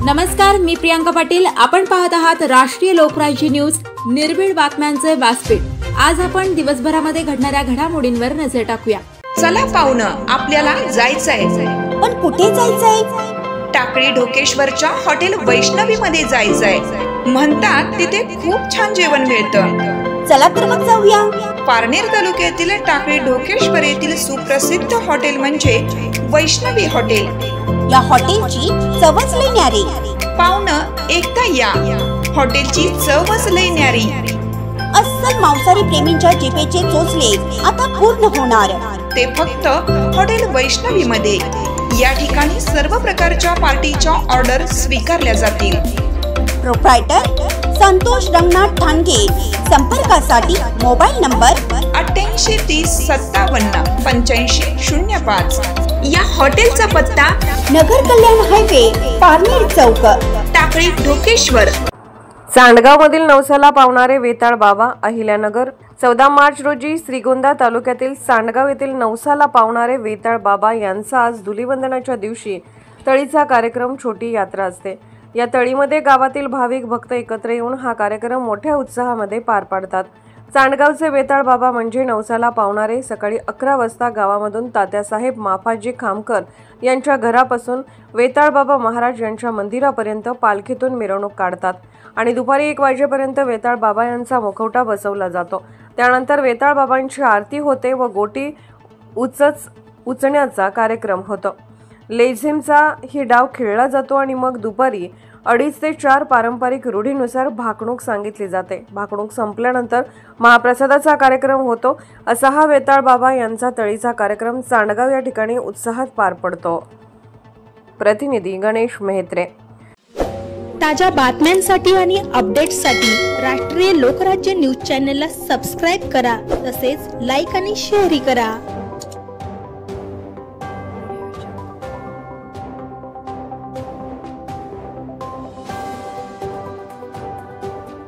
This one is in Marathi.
नमस्कार, मी प्रियांका पाटील। आपण पाहत आहात राष्ट्रीय लोकराज्य न्यूज, निर्भीड बातम्यांचे व्यासपीठ। आज आपण दिवसभरामध्ये घडणाऱ्या घडामोडींवर नजर टाकूया। चला पाहुणं, आपल्याला जायचंय। पण कुठे जायचंय? टाकळी ढोकेश्वरच्या हॉटेल वैष्णवी मध्ये जायचंय। म्हणतात तिथे खूप छान जेवण मिळतं। चला तर मग जाऊया। पारनेर तालुक्यातील टाकळी ढोकेश्वर येथील सुप्रसिद्ध हॉटेल म्हणजे वैष्णवी हॉटेल। या हॉटेलची चवच लई न्यारी। पाहुणं, एकदा या, हॉटेलची चवच लई न्यारी। अस्सल मांसाहारी प्रेमींच्या जिभेचे चोचले आता पूर्ण होणार, ते फक्त हॉटेल वैष्णवी मध्ये। या ठिकाणी सर्व प्रकारच्या पार्टीच्या ऑर्डर स्वीकारल्या जातील। प्रोप्रायटर संतोष रंगनाथ ठाणगे। संपर्कासाठी मोबाईल नंबर 88 30 57 85 05। या हॉटेलचा पत्ता नगर कल्याण हायवे, पारनेर चौक, टाकळी ढोकेश्वर। सांडगाव मधील नवसाला पावणारे वेताळ बाबा, अहिल्यानगर। 14 मार्च रोजी श्रीगोंदा तालुक्यातील सांडगाव येथील नवसाला पावणारे वेताळ बाबा यांचा आज धुलीवंदनाच्या दिवशी तळीचा कार्यक्रम छोटी यात्रा असते। या तळीमध्ये गावातील भाविक भक्त एकत्र येऊन हा कार्यक्रम मोठ्या उत्साहामध्ये पार पाडतात। सांडगावचे वेताळ बाबा म्हणजे नवसाला पावणारे सकाळी 11 वाजता गावामधून तात्यासाहेब माफाजी खामकर यांच्या घरापासून वेताळ बाबा महाराज यांच्या मंदिरापर्यंत पालखीतून मिरवणूक काढतात आणि दुपारी 1 वाजेपर्यंत वेताळ बाबा यांचा मुखवटा बसवला जातो। त्यानंतर वेताळ बाबांची आरती होते व गोटी उचण्याचा कार्यक्रम होतो। लेझिमचा ही डाव खेळला जातो आणि मग दुपारी 2:30 ते 4 पारंपरिक रूढीनुसार भाकणूक सांगितली जाते। भाकणूक संपल्यानंतर महाप्रसादाचा कार्यक्रम होतो। असा हा वेताळ बाबा यांचा तळीचा कार्यक्रम सांडगाव या ठिकाणी उत्साहात पार पडतो। प्रतिनिधी गणेश मेहत्रे। ताज्या बातम्यांसाठी आणि अपडेट्ससाठी राष्ट्रीय लोकराज्य न्यूज चॅनलला सबस्क्राईब करा, तसेच लाईक आणि शेअरही करा।